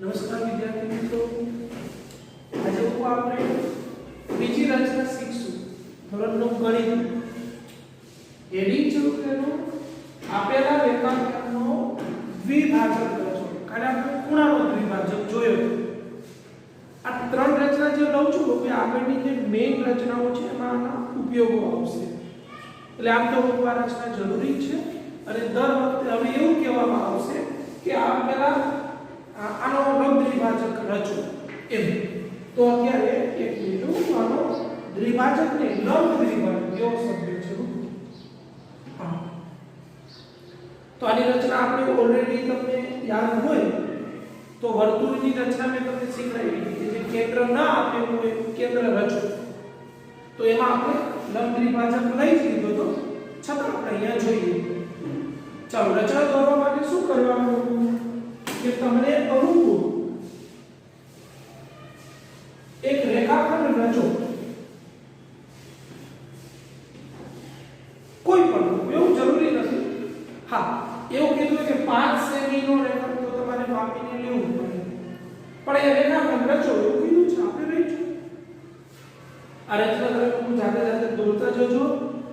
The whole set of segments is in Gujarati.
નમસ્કાર વિદ્યાર્થી મિત્રો, આજે આપણે બીજી રચના શીખશું. ધોરણ 9 ગણિત. હેડિંગ છે એનો આપેલા રેખાખંડનો દ્વિભાજક રચો. કાલે આપણે ખૂણાનો દ્વિભાજક જોયો. આ ત્રણ રચના જે લઉં છું કે આગળની જે મેઇન રચનાઓ છે એમાં આના ઉપયોગો આવશે. એટલે આમ તો આ રચના જરૂરી છે અને દર વખતે હવે એવું કહેવામાં આવશે કે આપેલા આનો લંબ દ્વિભાજક રચો એમ. તો અત્યારે એક મિનિટ આનો દ્વિભાજક ને લંબ દ્વિભાજક એવો શબ્દ છે. હા, તો આની રચના આપણે ઓલરેડી તમને યાદ હોય તો વર્તુળની રચના મેં તમને શીખવાડી કે જે કેન્દ્ર ના આપેલું હોય કેન્દ્ર રચો. તો એમાં આપણે લંબ દ્વિભાજક લઈ લીધો તો છતાં આપણે અહીંયા જોઈએ. ચાલો, રચના દોરવા માટે શું કરવાનું કે તમને અનુકૂળ એક રેખાખંડ રચો. કોઈ પણ એવું જરૂરી નથી. હા, એવું કીધું કે 5 સેમી નો રેખાખંડ તો તમારે માપીને લેવું પડે, પણ એ રેખાખંડ રચો એવું કીધું છે, આપણે રહીશું. આ રચના તમે હું જાતે જાતે દોરતા જજો.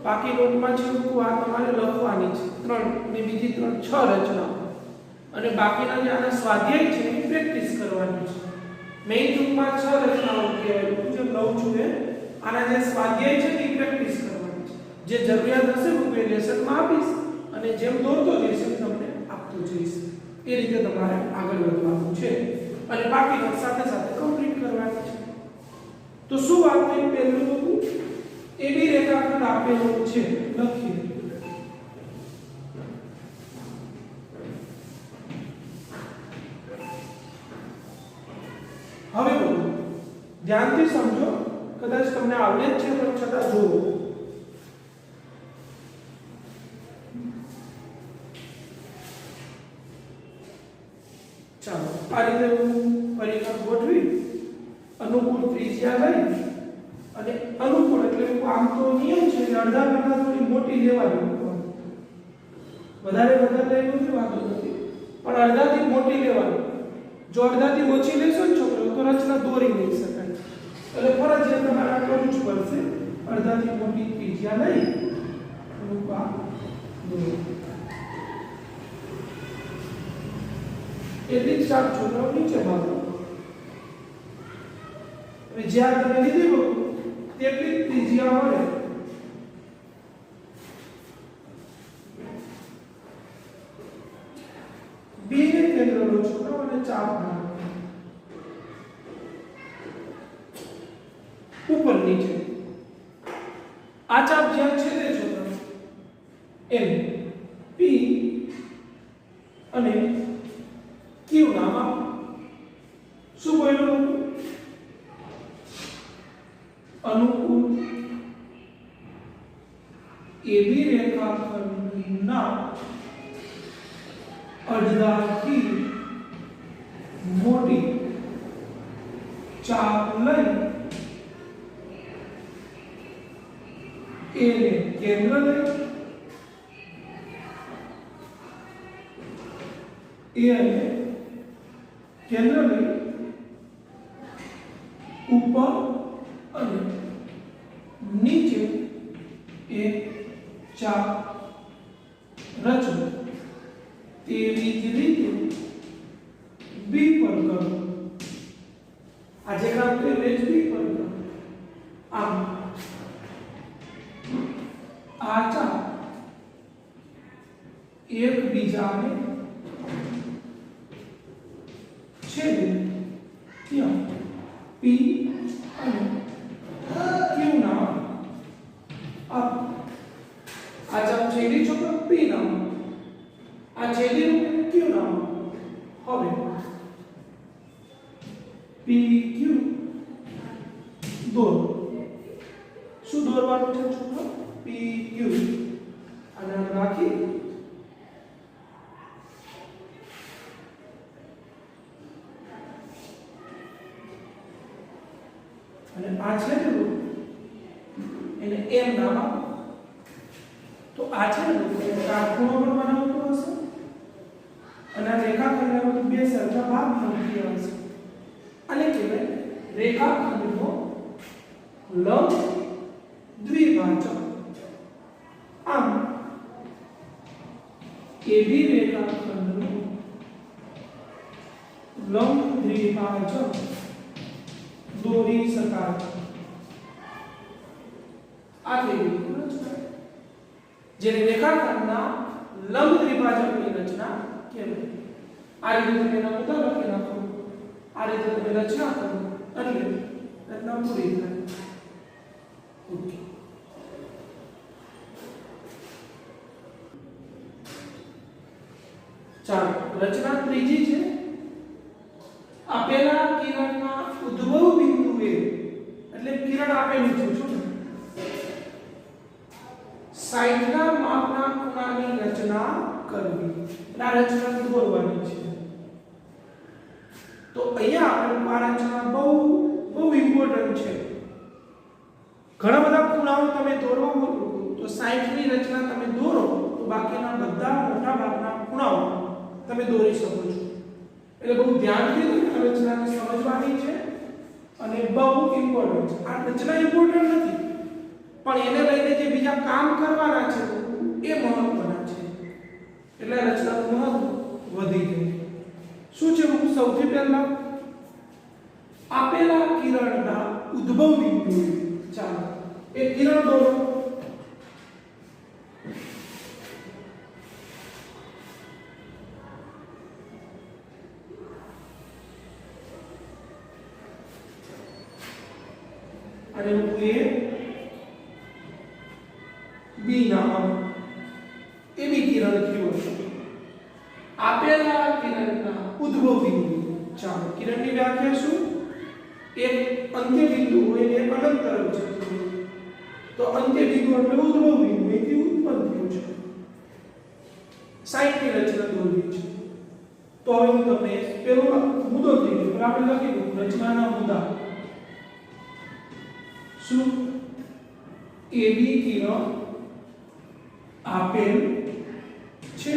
બાકી નોટમાં છે આ તમારે લખવાની છે 3 ને બીજી 3 6 રચનાઓ, અને બાકીના જે આના સ્વાધ્યાય છે એની પ્રેક્ટિસ કરવાની છે. મેઇન ટૂંકમાં 6 રચનાઓ કહેવાય. હું જે લઉં છું એ આના જે સ્વાધ્યાય છે એની પ્રેક્ટિસ કરવાની છે. જે જરૂરિયાત હશે હું બે લેસનમાં આપીશ અને જેમ દોરતો જઈશ એમ તમને આપતો જઈશ. એ રીતે તમારે આગળ વધવાનું છે અને બાકીના સાથે સાથે કમ્પ્લીટ કરવાનું છે. તો શું વાત થઈ? પહેલું તો એબી રેખાખંડ આપેલો છે, લખીએ. હવે બોલો, ધ્યાનથી સમજો. કદાચ તમને આવડે જ છે પણ છતાં જુઓ. ચાલો, આ રીતે હું પરિઘ ગોઠવી અનુકૂળ ત્રિજ્યા લઈ અને અનુકૂળ એટલે આમ તો નિયમ છે કે અડધા કરતા થોડી મોટી લેવાની. વધારે લઈ લો વાંધો નથી, પણ અડધાથી મોટી લેવાની. જો અડધાથી ઓછી લેશો ને છોકરો તો રચના દોરી નહીં શકાય. એટલે ફરજિયાત તમારે આ કરવું જ પડશે. અડધાથી મોટી ત્રિજ્યા લઈ રૂપા દોરો. એટલી જ સાત છોકરાઓ નીચે ભાગો. હવે જ્યાં તમે લીધેલું તેટલી ત્રિજ્યા મળે. બે કેન્દ્રનો છોકરો અને ચાપ ઉપર નીચે. આ ચાપ જ્યાં છેદે છોકરો એમ પી અને ક્યુ નામ આપો. શું બોલ્યું? અનુકૂળ એબી રેખાખંડના અડધાથી મોટી ચાપ લઈ એને કેન્દ્ર લઈ એને કેન્દ્ર લઈ ઉપર અને નીચે એક ચાપ રચો. તેવી જ રીતે બી પર કરો. આ જે કામ કર્યું એ જ બી પર કરો. આમ આ ચાપ એકબીજાને છેદે ત્યાં પી અને ક્યુ નામ આપ. આ ચાપ છેદી છોકરો પી નામ, આ છેદી ક્યુ નામ. હવે પી ક્યુ દોર. શું દોરવાનું છે છોકરો? પી ક્યુ. અને રાખી અને આ છેદનું એને એમ નામ આપો. તો આ છે ને આ ખૂણો પણ બનાવતો હશે અને આ રેખાખંડના બે સરખા બાજુના ભાગમાંથી આવશે. આને કહેવાય રેખાખંડનો લંબ દ્વિભાજક. આમ AB રેખાખંડનો લંબ દ્વિભાજક દોરી શકાય. આ થઈ જેને રેખાખંડના લંબ દ્વિભાજકની રચના કહેવાય. આ રીતે તમે એના મુદ્દા લખી નાખો. આ રીતે તમે રચના કરો એટલે રચના પૂરી થાય. ઓકે. ચાલો, રચના ત્રીજી છે. આપેલા કિરણના ઉદ્ભવ બિંદુએ એટલે કિરણ આપેલું છે શું સાઈડના માપના ખૂણાની રચના કરવી. આ રચના દોરવાની છે. તો અહીંયા આપણે આ રચના બહુ ઇમ્પોર્ટન્ટ છે. ઘણા બધા ખૂણાઓ તમે દોરવા બોલો તો 60 ની રચના તમે દોરો તો બાકીના બધા મોટા ભાગના ખૂણાઓ તમે દોરી શકો છો. એટલે બહુ ધ્યાનથી આ રચનાને સમજવાની છે અને બહુ ઇમ્પોર્ટન્ટ છે. આ રચના ઇમ્પોર્ટન્ટ નથી પણ એને લઈને જે બીજા કામ કરવાના છે એ મહત્વના છે. એટલે રચનાનું મહત્વ વધી ગયું. શું છે? સૌથી પહેલા આપેલા કિરણના ઉદ્ભવ બિંદુ. ચાલો એક કિરણ દોરો. અને એ બી નામ એ બી કિરણ કયું હશે? આપેલા કિરણના ઉદ્ભવ બિંદુ. ચાલો કિરણની વ્યાખ્યા શું? એક અંત્ય બિંદુ હોય ને એક અનંત તરફ જતું હોય. તો અંત્ય બિંદુ એટલે ઉદ્ભવ બિંદુ, એથી ઉત્પન્ન થયું છે. 60 ની રચના દોરવી છે. તો હવે હું તમને પેલો મુદ્દો થઈ ગયો પણ આપણે લખી દઉં રચનાના મુદ્દા. શું? AB કિરણ આપેલ છે.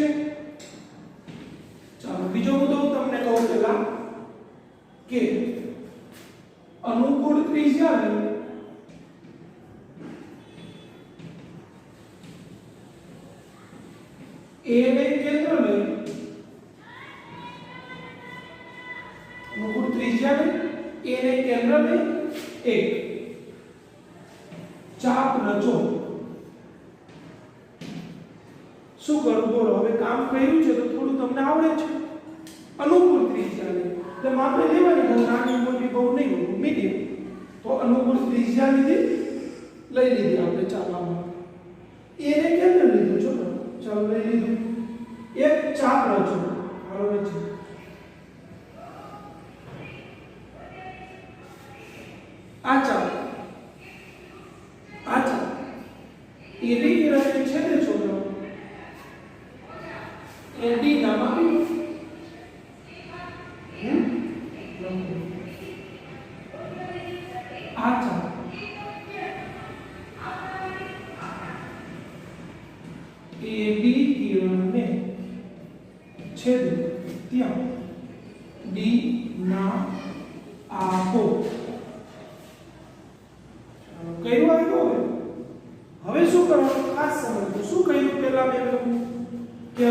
ચાલો બીજો મુદ્દો તમને કહું પહેલા કે અનુકૂળ ત્રિજ્યા લઈ A ને કેન્દ્ર લઈ અનુકૂળ ત્રિજ્યા લઈ A ને કેન્દ્ર લઈ એક ચાપ રચો. શું કરું બોલો? હવે કામ કર્યું છે તો થોડું તમને આવડે છે. અનુકૂળ ત્રિજ્યા લઈ એટલે માપે લેવાની, બહુ નાની મોટી બહુ નહીં હોય, મીડિયમ. તો અનુકૂળ ત્રિજ્યા લીધી, લઈ લીધી આપણે ચાપમાં. એને કેન્દ્ર લીધું છો. ચાલો લઈ લીધું. એક ચાપ રચો. હવે છે આ ચાપ એડી કિરણને છેદે છોડો. એડી નામ આપ્યું. આ ચાપ એડી કિરણને છેદે ત્યાં ડી ના આપો. કયું આવ્યું? હવે શું કરવાનું ખાસ સમજો. શું કહ્યું પહેલા મેં કે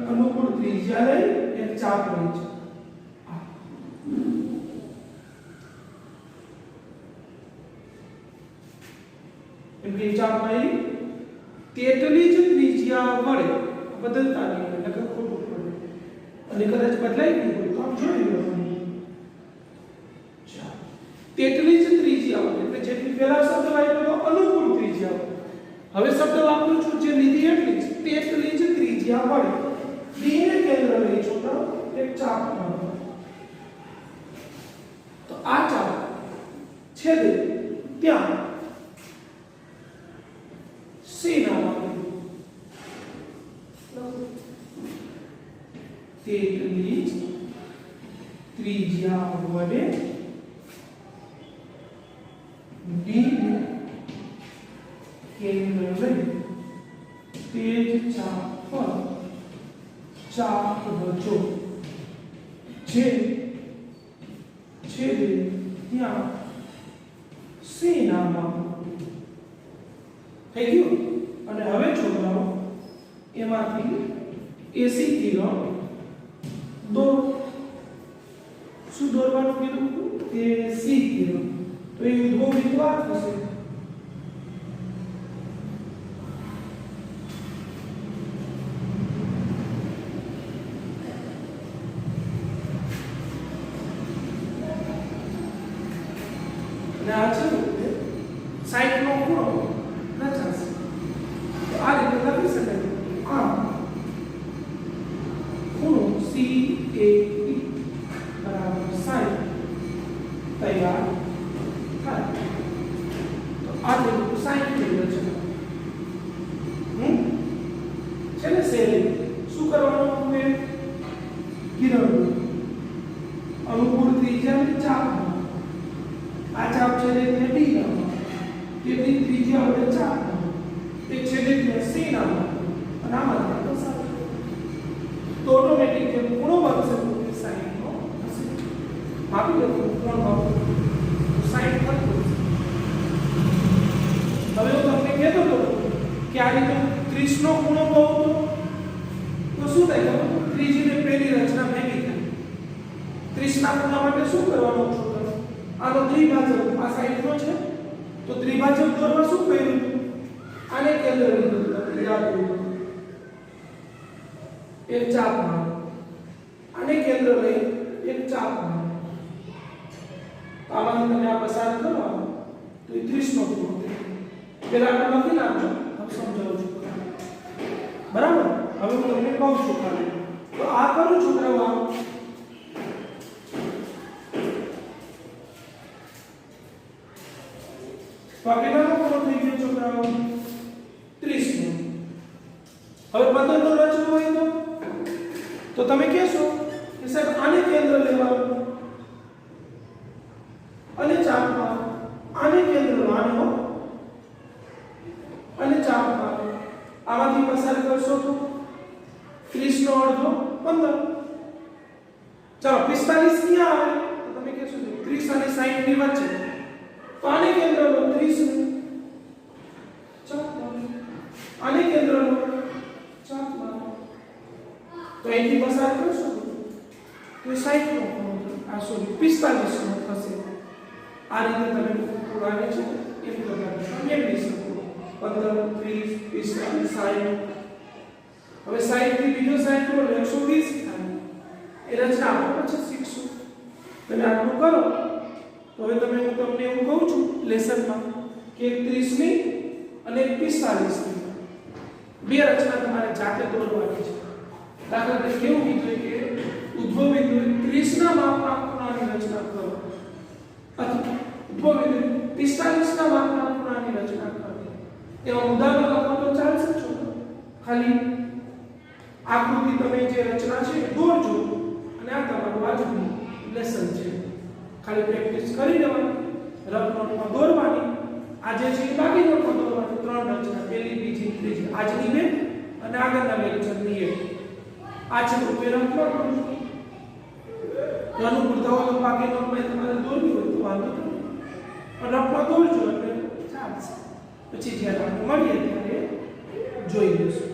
અનુકૂળ ત્રિજ્યા લઈ એક ચાપ લઈ છે. એમ કે ચાપ લઈ તેટલી જ ત્રિજ્યા વડે બદલતા નહીં એટલે ખોટું પડે અને કદાચ બદલાઈ ગયું હોય તો આમ જોઈ લેવાનું. તેટલી જ ત્રિજ્યા વડે એટલે જેટલી પહેલા શબ્દ વાપર્યો તો અનુકૂળ ત્રિજ્યા. હવે શબ્દ વાપરું છું જે લીધી એટલી જ તેટલી જ ત્રિજ્યા વડે બી ને કેન્દ્ર લઈ છો એક ચાપ બનાવો. તો આ ચાપ છેદે ત્યાં સી નામ આપ્યું. તેટલી જ ત્રિજ્યા વડે ડી કેન્દ્ર લઈ તે જ ચાપ પર ચાપ રચો. જે છેદે ત્યાં સી નામ આપો થઈ ગયું અને હવે છોકરાઓ એમાંથી એસી કિરણ દોરો શું દોરવાનું કીધું કે સી કિરણ તો એ ઉદ્ભવ બિંદુ આ થશે આ છે સાઈડ નો ખૂણો 50 તો આ રીતે લખી શકાય આ ખૂણો CAE બરાબર 60 તૈયાર થાય તો આ રીતે 60 ડિગ્રી છે ને સેલી શું કરવાનું છે કિરણ અનુકૂળ ત્રિજ્યા ચાપ આ ચાપ છેદે ત્યાં ડી નામ તેથી ત્રિજ્યા વડે ચાપ તે છેદે ત્યાં સી નામ અને આમાં પસાર તો ઓટોમેટિક જે ખૂણો બનશે તે 60 નો હશે માપી લો કોણ ભાવ 60 થતો હવે હું તમને કહેતો હતો કે આ રીતે 30 નો ખૂણો બહુ તો શું થાય ખબર ત્રીજી ને પહેલી રચના ભેગી થાય 30 ના ખૂણા માટે શું કરવાનું છે આ તો દ્વિભાજક આ સાઈડ નો છે તો દ્વિભાજક દોરવા શું કર્યું આને કેન્દ્ર બિંદુ યાદ રાખો એક ચાપ મારો આને કેન્દ્ર લઈ એક ચાપ મારો આમાંથી તમે આ પસાર કરો તો 30 નો ખૂણો પેલા આપણે લખી નાખજો હવે સમજાવું છું બરાબર હવે હું તમને કહું છું ખાલી તો આ કરું છોકરાઓ આ તો આ કેટલાનો ખૂણો થઈ ગયો છોકરાઓ 30 નો હવે 15 નો રચવું હોય તો તમે કહેશો કે સાહેબ આને કેન્દ્ર લેવાનું અને ચાપમાં આને કેન્દ્ર લેવાનું અને ચાપમાં આમાંથી પસાર કરશો તો 30 નો અડધો 15 ચાલો 45 ક્યાં આવે તો તમે કહેશો 30 અને 60 ની વચ્ચે તો આને કેન્દ્ર લો 30 ચાપ આને કેન્દ્ર લો ચાપ તો અહીંથી પસાર કરશો તો 60 નો આ સોરી 45 નો થશે આ રીતે તમે પુરાને છે એક પ્રકારનું મેળવી શકો 15 30 45 60 હવે 60 થી બીજો 60 નો 120 થાય એ રચના આપણે પછી શીખશું તમે આટલું કરો તો હવે તમે હું તમને એવું કહું છું લેસનમાં કે 30 ની અને 45 ની બે રચના તમારે જાતે દોરવાની છે દાખલા તરીકે કેવું કીધું કે ઉદ્ભવ બિંદુ 30 ના માપના ખૂણાની રચના કરો અથવા ઉદ્ભવ બિંદુ 45 ના માપના ખૂણાની રચના કરો એવા ઉદાહરણ લખો તો ચાલશે છો ખાલી આકૃતિ તમે જે રચના છે દોરજો અને આ તમારું આજનું લેસન છે ખાલી પ્રેક્ટિસ કરી લેવાની રફ નોટમાં દોરવાની આજે છે બાકી નોટમાં દોરવાની ત્રણ રચના પહેલી બીજી ત્રીજી આજની બે અને આગળના લેક્ચરની એક આ છે તો પેલા નોટ કરું અનુકૂળતા હોય તો બાકી નોટમાં તમારે દોરવી હોય તો વાંધો નહીં પણ રફમાં દોરજો એટલે ચાલશે પછી જ્યારે આપણે મળીએ ત્યારે જોઈ લઈશું